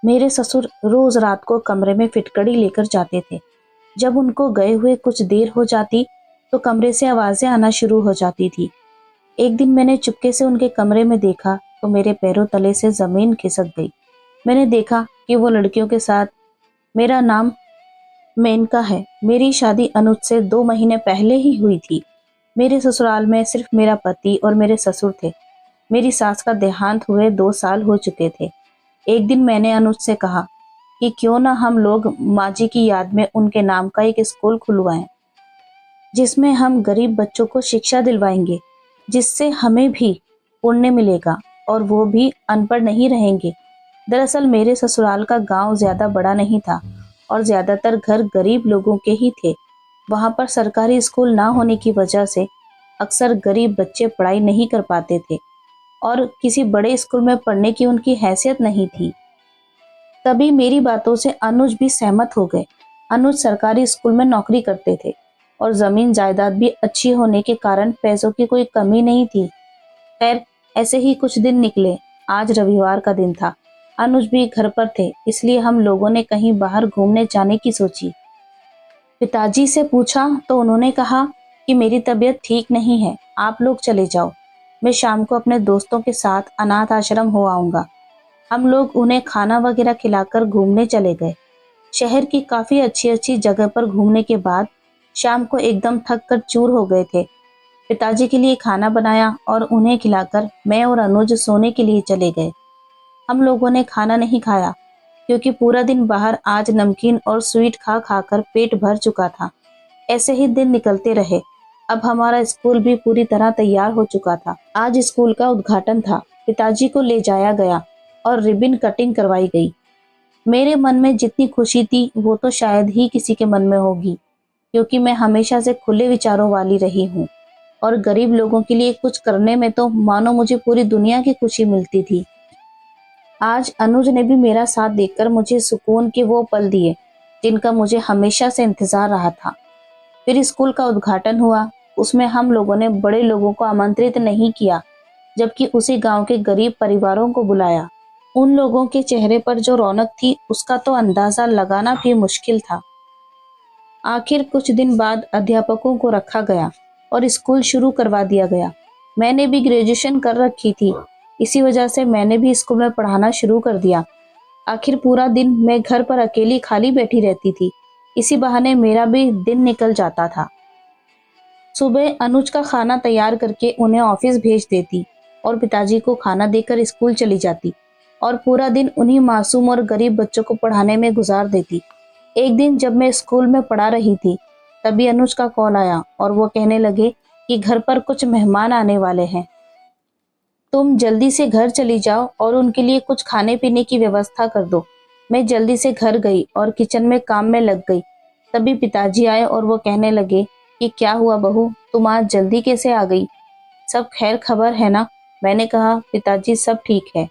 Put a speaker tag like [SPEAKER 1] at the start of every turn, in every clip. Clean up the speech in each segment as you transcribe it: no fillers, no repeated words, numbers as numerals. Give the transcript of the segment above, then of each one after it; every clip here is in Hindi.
[SPEAKER 1] मेरे ससुर रोज रात को कमरे में फिटकड़ी लेकर जाते थे। जब उनको गए हुए कुछ देर हो जाती तो कमरे से आवाजें आना शुरू हो जाती थी। एक दिन मैंने चुपके से उनके कमरे में देखा तो मेरे पैरों तले से जमीन खिसक गई। मैंने देखा कि वो लड़कियों के साथ। मेरा नाम मेनका है। मेरी शादी अनुज से 2 महीने पहले ही हुई थी। मेरे ससुराल में सिर्फ मेरा पति और मेरे ससुर थे। मेरी सास का देहांत हुए 2 साल हो चुके थे। एक दिन मैंने अनुज से कहा कि क्यों ना हम लोग माँ जी की याद में उनके नाम का एक स्कूल खुलवाएं, जिसमें हम गरीब बच्चों को शिक्षा दिलवाएंगे, जिससे हमें भी पुण्य मिलेगा और वो भी अनपढ़ नहीं रहेंगे। दरअसल मेरे ससुराल का गांव ज्यादा बड़ा नहीं था और ज्यादातर घर गरीब लोगों के ही थे। वहां पर सरकारी स्कूल ना होने की वजह से अक्सर गरीब बच्चे पढ़ाई नहीं कर पाते थे और किसी बड़े स्कूल में पढ़ने की उनकी हैसियत नहीं थी। तभी मेरी बातों से अनुज भी सहमत हो गए। अनुज सरकारी स्कूल में नौकरी करते थे और जमीन जायदाद भी अच्छी होने के कारण पैसों की कोई कमी नहीं थी। खैर, ऐसे ही कुछ दिन निकले। आज रविवार का दिन था। अनुज भी घर पर थे, इसलिए हम लोगों ने कहीं बाहर घूमने जाने की सोची। पिताजी से पूछा तो उन्होंने कहा कि मेरी तबीयत ठीक नहीं है, आप लोग चले जाओ। मैं शाम को अपने दोस्तों के साथ अनाथ आश्रम हो आऊंगा। हम लोग उन्हें खाना वगैरह खिलाकर घूमने चले गए। शहर की काफी अच्छी अच्छी जगह पर घूमने के बाद शाम को एकदम थक कर चूर हो गए थे। पिताजी के लिए खाना बनाया और उन्हें खिलाकर मैं और अनुज सोने के लिए चले गए। हम लोगों ने खाना नहीं खाया क्योंकि पूरा दिन बाहर आज नमकीन और स्वीट खा खा कर पेट भर चुका था। ऐसे ही दिन निकलते रहे। अब हमारा स्कूल भी पूरी तरह तैयार हो चुका था। आज स्कूल का उद्घाटन था। पिताजी को ले जाया गया और रिबन कटिंग करवाई गई। मेरे मन में जितनी खुशी थी वो तो शायद ही किसी के मन में होगी, क्योंकि मैं हमेशा से खुले विचारों वाली रही हूँ और गरीब लोगों के लिए कुछ करने में तो मानो मुझे पूरी दुनिया की खुशी मिलती थी। आज अनुज ने भी मेरा साथ देकर मुझे सुकून के वो पल दिए जिनका मुझे हमेशा से इंतजार रहा था। फिर स्कूल का उद्घाटन हुआ। उसमें हम लोगों ने बड़े लोगों को आमंत्रित नहीं किया, जबकि उसी गांव के गरीब परिवारों को बुलाया। उन लोगों के चेहरे पर जो रौनक थी उसका तो अंदाजा लगाना भी मुश्किल था। आखिर कुछ दिन बाद अध्यापकों को रखा गया और स्कूल शुरू करवा दिया गया। मैंने भी ग्रेजुएशन कर रखी थी, इसी वजह से मैंने भी स्कूल में पढ़ाना शुरू कर दिया। आखिर पूरा दिन मैं घर पर अकेली खाली बैठी रहती थी। इसी बहाने मेरा भी दिन निकल जाता था। सुबह अनुज का खाना तैयार करके उन्हें ऑफिस भेज देती और पिताजी को खाना देकर स्कूल चली जाती और पूरा दिन उन्हीं मासूम और गरीब बच्चों को पढ़ाने में गुजार देती। एक दिन जब मैं स्कूल में पढ़ा रही थी, तभी अनुज का कॉल आया और वो कहने लगे कि घर पर कुछ मेहमान आने वाले हैं, तुम जल्दी से घर चली जाओ और उनके लिए कुछ खाने पीने की व्यवस्था कर दो। मैं जल्दी से घर गई और किचन में काम में लग गई। तभी पिताजी आए और वो कहने लगे कि क्या हुआ बहू, तुम आज जल्दी कैसे आ गई? सब खैर खबर है ना? मैंने कहा पिताजी सब ठीक है,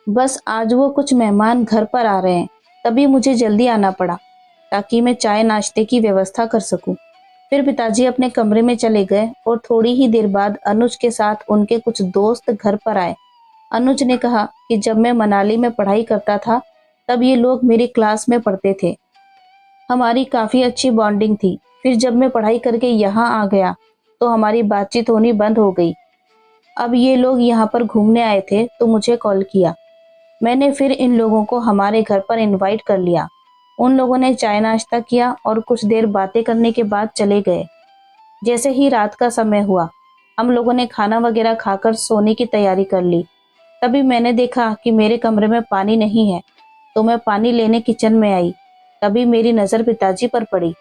[SPEAKER 1] बस आज वो कुछ मेहमान घर पर आ रहे हैं, तभी मुझे जल्दी आना पड़ा ताकि मैं चाय नाश्ते की व्यवस्था कर सकूं। फिर पिताजी अपने कमरे में चले गए और थोड़ी ही देर बाद अनुज के साथ उनके कुछ दोस्त घर पर आए। अनुज ने कहा कि जब मैं मनाली में पढ़ाई करता था तब ये लोग मेरी क्लास में पढ़ते थे। हमारी काफ़ी अच्छी बॉन्डिंग थी। फिर जब मैं पढ़ाई करके यहाँ आ गया तो हमारी बातचीत होनी बंद हो गई। अब ये लोग यहाँ पर घूमने आए थे तो मुझे कॉल किया। मैंने फिर इन लोगों को हमारे घर पर इनवाइट कर लिया। उन लोगों ने चाय नाश्ता किया और कुछ देर बातें करने के बाद चले गए। जैसे ही रात का समय हुआ, हम लोगों ने खाना वगैरह खाकर सोने की तैयारी कर ली। तभी मैंने देखा कि मेरे कमरे में पानी नहीं है, तो मैं पानी लेने किचन में आई। तभी मेरी नज़र पिताजी पर पड़ी।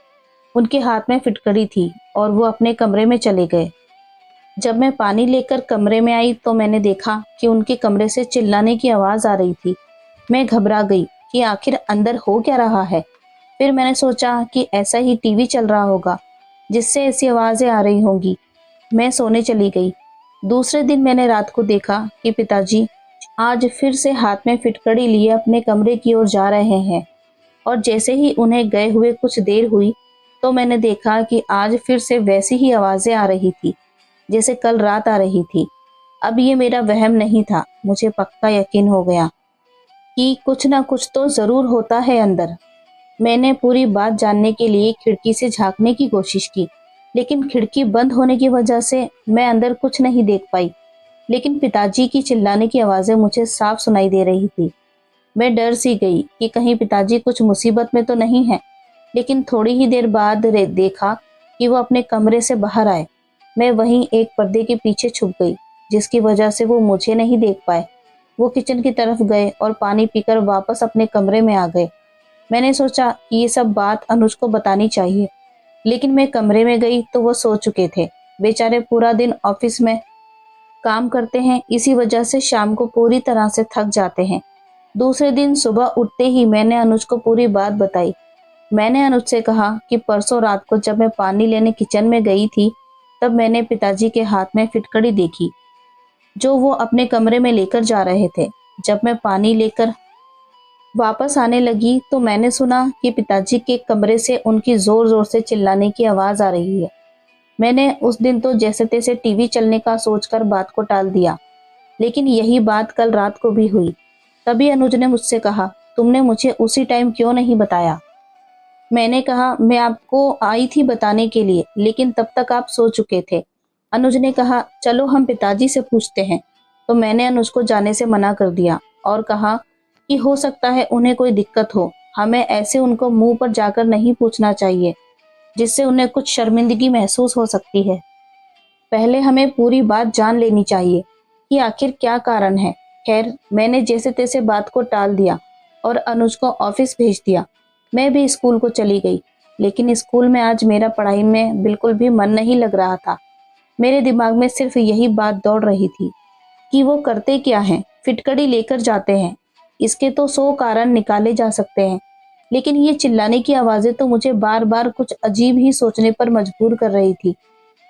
[SPEAKER 1] उनके हाथ में फिटकड़ी थी और वो अपने कमरे में चले गए। जब मैं पानी लेकर कमरे में आई तो मैंने देखा कि उनके कमरे से चिल्लाने की आवाज़ आ रही थी। मैं घबरा गई कि आखिर अंदर हो क्या रहा है। फिर मैंने सोचा कि ऐसा ही टीवी चल रहा होगा जिससे ऐसी आवाज़ें आ रही होंगी। मैं सोने चली गई। दूसरे दिन मैंने रात को देखा कि पिताजी आज फिर से हाथ में फिटकड़ी लिए अपने कमरे की ओर जा रहे हैं और जैसे ही उन्हें गए हुए कुछ देर हुई तो मैंने देखा कि आज फिर से वैसी ही आवाज़ें आ रही थी जैसे कल रात आ रही थी। अब ये मेरा वहम नहीं था, मुझे पक्का यकीन हो गया कि कुछ ना कुछ तो जरूर होता है अंदर। मैंने पूरी बात जानने के लिए खिड़की से झांकने की कोशिश की, लेकिन खिड़की बंद होने की वजह से मैं अंदर कुछ नहीं देख पाई। लेकिन पिताजी की चिल्लाने की आवाजें मुझे साफ सुनाई दे रही थी। मैं डर सी गई कि कहीं पिताजी कुछ मुसीबत में तो नहीं है। लेकिन थोड़ी ही देर बाद देखा कि वो अपने कमरे से बाहर आए। मैं वहीं एक पर्दे के पीछे छुप गई, जिसकी वजह से वो मुझे नहीं देख पाए। वो किचन की तरफ गए और पानी पीकर वापस अपने कमरे में आ गए। मैंने सोचा कि ये सब बात अनुज को बतानी चाहिए, लेकिन मैं कमरे में गई तो वो सो चुके थे। बेचारे पूरा दिन ऑफिस में काम करते हैं, इसी वजह से शाम को पूरी तरह से थक जाते हैं। दूसरे दिन सुबह उठते ही मैंने अनुज को पूरी बात बताई। मैंने अनुज से कहा कि परसों रात को जब मैं पानी लेने किचन में गई थी, तब मैंने पिताजी के हाथ में फिटकड़ी देखी, जो वो अपने कमरे में लेकर जा रहे थे। जब मैं पानी लेकर वापस आने लगी तो मैंने सुना कि पिताजी के कमरे से उनकी जोर जोर से चिल्लाने की आवाज आ रही है। मैंने उस दिन तो जैसे तैसे टीवी चलने का सोचकर बात को टाल दिया, लेकिन यही बात कल रात को भी हुई। तभी अनुज ने मुझसे कहा, तुमने मुझे उसी टाइम क्यों नहीं बताया? मैंने कहा, मैं आपको आई थी बताने के लिए, लेकिन तब तक आप सो चुके थे। अनुज ने कहा, चलो हम पिताजी से पूछते हैं। तो मैंने अनुज को जाने से मना कर दिया और कहा कि हो सकता है उन्हें कोई दिक्कत हो। हमें ऐसे उनको मुंह पर जाकर नहीं पूछना चाहिए, जिससे उन्हें कुछ शर्मिंदगी महसूस हो सकती है। पहले हमें पूरी बात जान लेनी चाहिए कि आखिर क्या कारण है। खैर, मैंने जैसे तैसे बात को टाल दिया और अनुज को ऑफिस भेज दिया। मैं भी स्कूल को चली गई, लेकिन स्कूल में आज मेरा पढ़ाई में बिल्कुल भी मन नहीं लग रहा था। मेरे दिमाग में सिर्फ यही बात दौड़ रही थी कि वो करते क्या हैं, फिटकड़ी लेकर जाते हैं। इसके तो 100 कारण निकाले जा सकते हैं, लेकिन ये चिल्लाने की आवाजें तो मुझे बार बार कुछ अजीब ही सोचने पर मजबूर कर रही थी।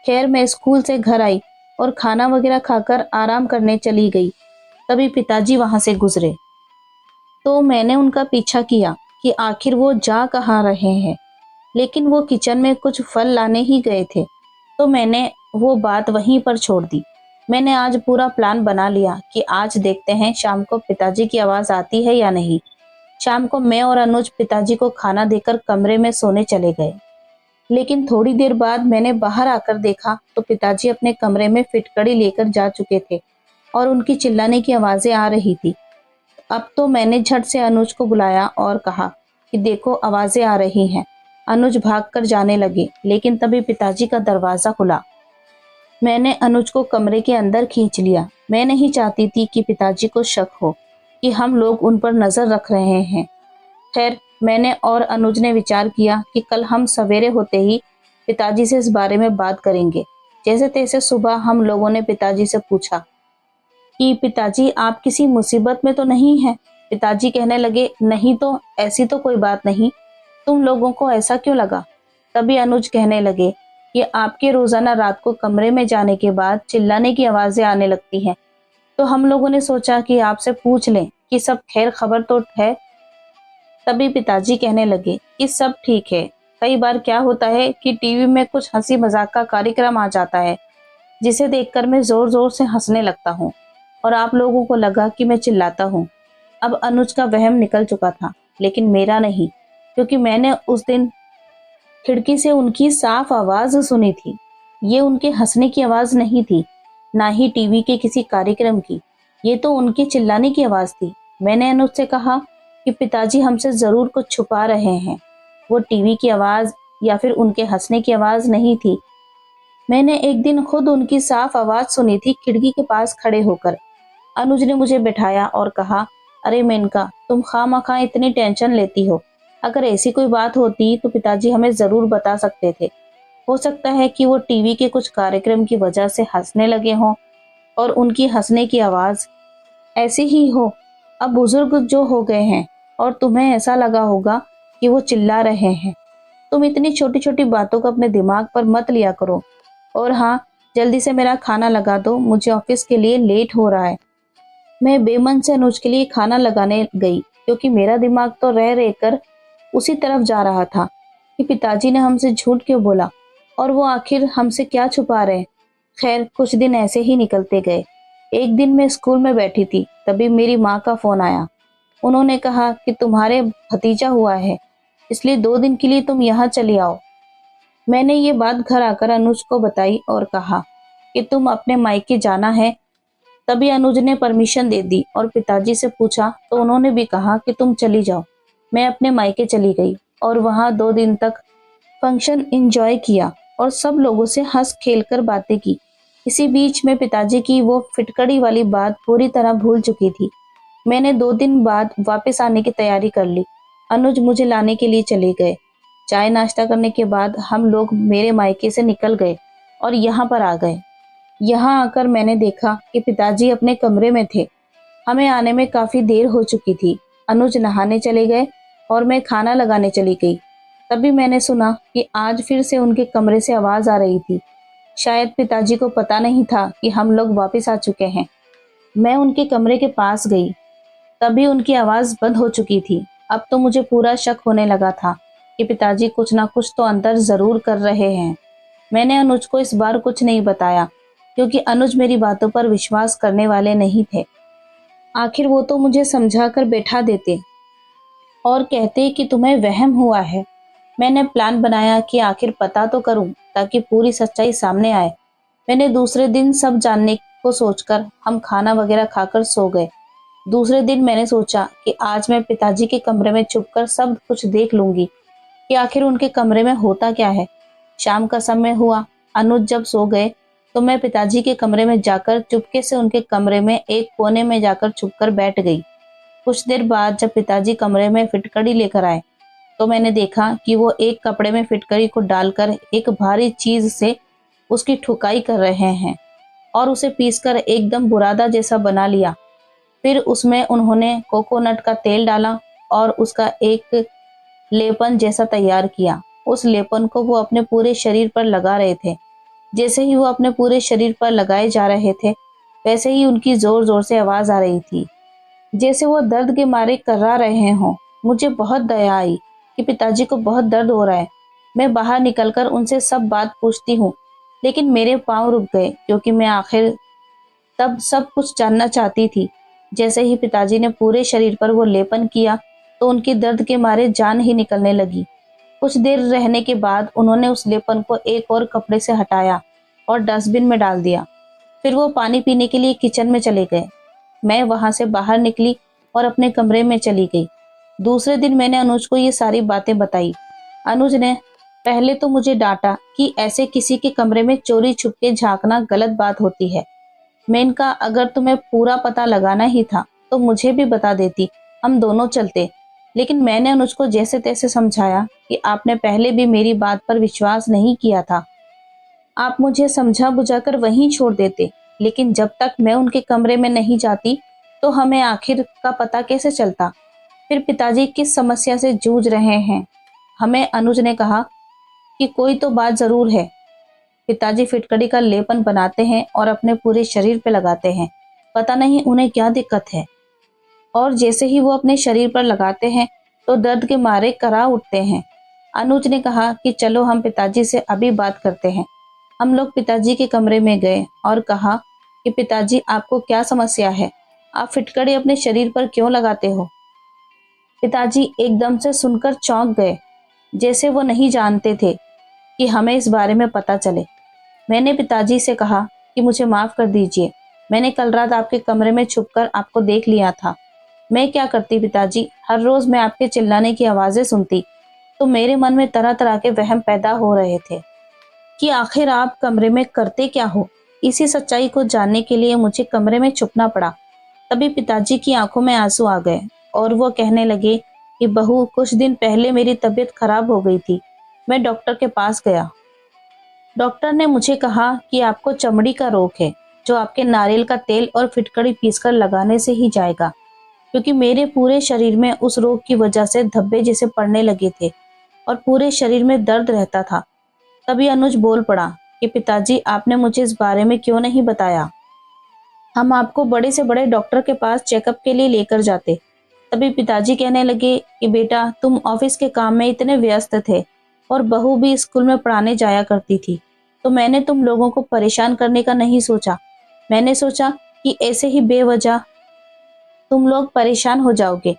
[SPEAKER 1] खैर, मैं स्कूल से घर आई और खाना वगैरह खाकर आराम करने चली गई। तभी पिताजी वहां से गुजरे, तो मैंने उनका पीछा किया कि आखिर वो जा कहाँ रहे हैं। लेकिन वो किचन में कुछ फल लाने ही गए थे, तो मैंने वो बात वहीं पर छोड़ दी। मैंने आज पूरा प्लान बना लिया कि आज देखते हैं शाम को पिताजी की आवाज आती है या नहीं। शाम को मैं और अनुज पिताजी को खाना देकर कमरे में सोने चले गए। लेकिन थोड़ी देर बाद मैंने बाहर आकर देखा तो पिताजी अपने कमरे में फिटकड़ी लेकर जा चुके थे और उनकी चिल्लाने की आवाजें आ रही थी। अब तो मैंने झट से अनुज को बुलाया और कहा कि देखो, आवाजें आ रही हैं। अनुज भागकर जाने लगे, लेकिन तभी पिताजी का दरवाजा खुला। मैंने अनुज को कमरे के अंदर खींच लिया। मैं नहीं चाहती थी कि पिताजी को शक हो कि हम लोग उन पर नजर रख रहे हैं। खैर, मैंने और अनुज ने विचार किया कि कल हम सवेरे होते ही पिताजी से इस बारे में बात करेंगे। जैसे तैसे सुबह हम लोगों ने पिताजी से पूछा कि पिताजी, आप किसी मुसीबत में तो नहीं हैं? पिताजी कहने लगे, नहीं तो ऐसी तो कोई बात नहीं, तुम लोगों को ऐसा क्यों लगा? तभी अनुज कहने लगे कि आपके रोजाना रात को कमरे में जाने के बाद चिल्लाने की आवाजें आने लगती हैं, तो हम लोगों ने सोचा कि आपसे पूछ लें कि सब खैर खबर तो है। तभी पिताजी कहने लगे कि सब ठीक है। कई बार क्या होता है कि टीवी में कुछ हंसी मजाक का कार्यक्रम आ जाता है, जिसे देखकर मैं जोर जोर से हंसने लगता हूँ और आप लोगों को लगा कि मैं चिल्लाता हूँ। अब अनुज का वहम निकल चुका था, लेकिन मेरा नहीं, क्योंकि मैंने उस दिन खिड़की से उनकी साफ आवाज सुनी थी। ये उनके हंसने की आवाज नहीं थी, ना ही टीवी के किसी कार्यक्रम की। ये तो उनके चिल्लाने की आवाज थी। मैंने अनुज से कहा कि पिताजी हमसे जरूर कुछ छुपा रहे हैं। वो टीवी की आवाज या फिर उनके हंसने की आवाज नहीं थी। मैंने एक दिन खुद उनकी साफ आवाज सुनी थी, खिड़की के पास खड़े होकर। अनुज ने मुझे बिठाया और कहा, अरे मेनका, तुम खामखा इतनी टेंशन लेती हो। अगर ऐसी कोई बात होती तो पिताजी हमें जरूर बता सकते थे। हो सकता है कि वो टीवी के कुछ कार्यक्रम की वजह से हंसने लगे हों और उनकी हंसने की आवाज ऐसी ही हो। अब बुजुर्ग जो हो गए हैं और तुम्हें ऐसा लगा होगा कि वो चिल्ला रहे हैं। तुम इतनी छोटी छोटी बातों को अपने दिमाग पर मत लिया करो। और हाँ, जल्दी से मेरा खाना लगा दो, मुझे ऑफिस के लिए लेट हो रहा है। मैं बेमन से अनुज के लिए खाना लगाने गई, क्योंकि मेरा दिमाग तो रह रहकर उसी तरफ जा रहा था कि पिताजी ने हमसे झूठ क्यों बोला और वो आखिर हमसे क्या छुपा रहे हैं। खैर, कुछ दिन ऐसे ही निकलते गए। एक दिन मैं स्कूल में बैठी थी, तभी मेरी माँ का फोन आया। उन्होंने कहा कि तुम्हारे भतीजा हुआ है, इसलिए 2 दिन के लिए तुम यहाँ चले आओ। मैंने ये बात घर आकर अनुज को बताई और कहा कि तुम अपने मायके जाना है। तभी अनुज ने परमिशन दे दी और पिताजी से पूछा तो उन्होंने भी कहा कि तुम चली जाओ। मैं अपने मायके चली गई और वहाँ 2 दिन तक फंक्शन एंजॉय किया और सब लोगों से हंस खेल कर बातें की। इसी बीच में पिताजी की वो फिटकड़ी वाली बात पूरी तरह भूल चुकी थी। मैंने 2 दिन बाद वापस आने की तैयारी कर ली। अनुज मुझे लाने के लिए चले गए। चाय नाश्ता करने के बाद हम लोग मेरे मायके से निकल गए और यहाँ पर आ गए। यहाँ आकर मैंने देखा कि पिताजी अपने कमरे में थे। हमें आने में काफी देर हो चुकी थी। अनुज नहाने चले गए और मैं खाना लगाने चली गई। तभी मैंने सुना कि आज फिर से उनके कमरे से आवाज आ रही थी। शायद पिताजी को पता नहीं था कि हम लोग वापस आ चुके हैं। मैं उनके कमरे के पास गई, तभी उनकी आवाज बंद हो चुकी थी। अब तो मुझे पूरा शक होने लगा था कि पिताजी कुछ ना कुछ तो अंदर जरूर कर रहे हैं। मैंने अनुज को इस बार कुछ नहीं बताया, क्योंकि अनुज मेरी बातों पर विश्वास करने वाले नहीं थे। आखिर वो तो मुझे समझा कर बैठा देते और कहते कि तुम्हें वहम हुआ है। मैंने प्लान बनाया कि आखिर पता तो करूं, ताकि पूरी सच्चाई सामने आए। मैंने दूसरे दिन सब जानने को सोचकर हम खाना वगैरह खाकर सो गए। दूसरे दिन मैंने सोचा कि आज मैं पिताजी के कमरे में छुपकर सब कुछ देख लूंगी कि आखिर उनके कमरे में होता क्या है। शाम का समय हुआ। अनुज जब सो गए तो मैं पिताजी के कमरे में जाकर चुपके से उनके कमरे में एक कोने में जाकर छुपकर बैठ गई। कुछ देर बाद जब पिताजी कमरे में फिटकड़ी लेकर आए तो मैंने देखा कि वो एक कपड़े में फिटकड़ी को डालकर एक भारी चीज से उसकी ठुकाई कर रहे हैं और उसे पीसकर एकदम बुरादा जैसा बना लिया। फिर उसमें उन्होंने कोकोनट का तेल डाला और उसका एक लेपन जैसा तैयार किया। उस लेपन को वो अपने पूरे शरीर पर लगा रहे थे। जैसे ही वो अपने पूरे शरीर पर लगाए जा रहे थे, वैसे ही उनकी जोर जोर से आवाज आ रही थी, जैसे वो दर्द के मारे कर्रा रहे हों। मुझे बहुत दया आई कि पिताजी को बहुत दर्द हो रहा है। मैं बाहर निकलकर उनसे सब बात पूछती हूँ, लेकिन मेरे पांव रुक गए, क्योंकि मैं आखिर तब सब कुछ जानना चाहती थी। जैसे ही पिताजी ने पूरे शरीर पर वो लेपन किया तो उनकी दर्द के मारे जान ही निकलने लगी। कुछ देर रहने के बाद उन्होंने उस लेपन को एक और कपड़े से हटाया और डस्टबिन में डाल दिया। फिर वो पानी पीने के लिए किचन में चले गए। मैं वहां से बाहर निकली और अपने कमरे में चली गई। दूसरे दिन मैंने अनुज को ये सारी बातें बताई। अनुज ने पहले तो मुझे डांटा कि ऐसे किसी के कमरे में चोरी छुप के झांकना गलत बात होती है। मैं इनका अगर तुम्हें पूरा पता लगाना ही था तो मुझे भी बता देती, हम दोनों चलते। लेकिन मैंने अनुज को जैसे तैसे समझाया कि आपने पहले भी मेरी बात पर विश्वास नहीं किया था। आप मुझे समझा बुझाकर वहीं छोड़ देते, लेकिन जब तक मैं उनके कमरे में नहीं जाती तो हमें आखिर का पता कैसे चलता फिर पिताजी किस समस्या से जूझ रहे हैं। हमें अनुज ने कहा कि कोई तो बात जरूर है। पिताजी फिटकड़ी का लेपन बनाते हैं और अपने पूरे शरीर पे लगाते हैं। पता नहीं उन्हें क्या दिक्कत है, और जैसे ही वो अपने शरीर पर लगाते हैं तो दर्द के मारे करा उठते हैं। अनुज ने कहा कि चलो हम पिताजी से अभी बात करते हैं। हम लोग पिताजी के कमरे में गए और कहा कि पिताजी आपको क्या समस्या है, आप फिटकड़ी अपने शरीर पर क्यों लगाते हो। पिताजी एकदम से सुनकर चौंक गए, जैसे वो नहीं जानते थे कि हमें इस बारे में पता चले। मैंने पिताजी से कहा कि मुझे माफ कर दीजिए, मैंने कल रात आपके कमरे में छुपकर आपको देख लिया था। मैं क्या करती पिताजी, हर रोज मैं आपके चिल्लाने की आवाजें सुनती तो मेरे मन में तरह तरह के वहम पैदा हो रहे थे कि आखिर आप कमरे में करते क्या हो। इसी सच्चाई को जानने के लिए मुझे कमरे में छुपना पड़ा। तभी पिताजी की आंखों में आंसू आ गए और वो कहने लगे कि बहू, कुछ दिन पहले मेरी तबीयत खराब हो गई थी। मैं डॉक्टर के पास गया। डॉक्टर ने मुझे कहा कि आपको चमड़ी का रोग है, जो आपके नारियल का तेल और फिटकड़ी पीसकर लगाने से ही जाएगा, क्योंकि मेरे पूरे शरीर में उस रोग की वजह से धब्बे जैसे पड़ने लगे थे और पूरे शरीर में दर्द रहता था। तभी अनुज बोल पड़ा कि पिताजी, आपने मुझे इस बारे में क्यों नहीं बताया, हम आपको बड़े से बड़े डॉक्टर के पास चेकअप के लिए लेकर जाते। तभी पिताजी कहने लगे कि बेटा, तुम ऑफिस के काम में इतने व्यस्त थे और बहू भी स्कूल में पढ़ाने जाया करती थी, तो मैंने तुम लोगों को परेशान करने का नहीं सोचा। मैंने सोचा कि ऐसे ही बेवजह तुम लोग परेशान हो जाओगे,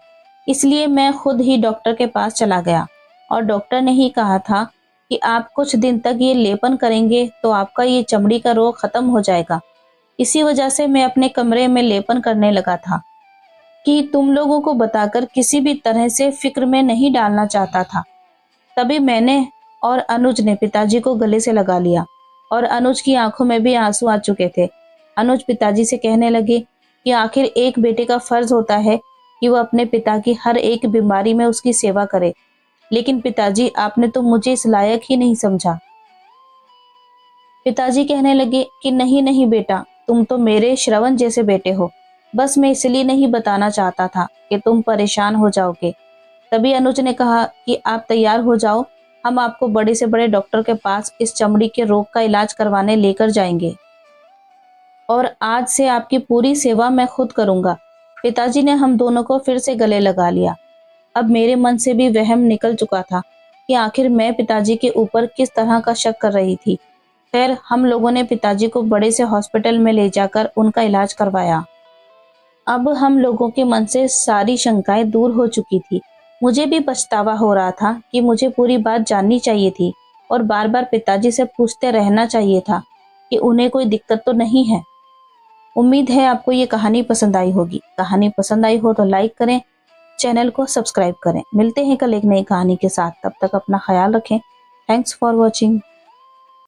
[SPEAKER 1] इसलिए मैं खुद ही डॉक्टर के पास चला गया और डॉक्टर ने ही कहा था कि आप कुछ दिन तक ये लेपन करेंगे तो आपका ये चमड़ी का रोग खत्म हो जाएगा। इसी वजह से मैं अपने कमरे में लेपन करने लगा था कि तुम लोगों को बताकर किसी भी तरह से फिक्र में नहीं डालना चाहता था। तभी मैंने और अनुज ने पिताजी को गले से लगा लिया और अनुज की आंखों में भी आंसू आ चुके थे। अनुज पिताजी से कहने लगे कि आखिर एक बेटे का फर्ज होता है कि वो अपने पिता की हर एक बीमारी में उसकी सेवा करे, लेकिन पिताजी आपने तो मुझे इस लायक ही नहीं समझा। पिताजी कहने लगे कि नहीं नहीं बेटा, तुम तो मेरे श्रवण जैसे बेटे हो, बस मैं इसलिए नहीं बताना चाहता था कि तुम परेशान हो जाओगे। तभी अनुज ने कहा कि आप तैयार हो जाओ, हम आपको बड़े से बड़े डॉक्टर के पास इस चमड़ी के रोग का इलाज करवाने लेकर जाएंगे और आज से आपकी पूरी सेवा मैं खुद करूंगा। पिताजी ने हम दोनों को फिर से गले लगा लिया। अब मेरे मन से भी वहम निकल चुका था कि आखिर मैं पिताजी के ऊपर किस तरह का शक कर रही थी। खैर, हम लोगों ने पिताजी को बड़े से हॉस्पिटल में ले जाकर उनका इलाज करवाया। अब हम लोगों के मन से सारी शंकाएं दूर हो चुकी थी। मुझे भी पछतावा हो रहा था कि मुझे पूरी बात जाननी चाहिए थी और बार बार पिताजी से पूछते रहना चाहिए था कि उन्हें कोई दिक्कत तो नहीं है। उम्मीद है आपको ये कहानी पसंद आई होगी। कहानी पसंद आई हो तो लाइक करें, चैनल को सब्सक्राइब करें। मिलते हैं कल एक नई कहानी के साथ, तब तक अपना ख्याल रखें। Thanks for watching.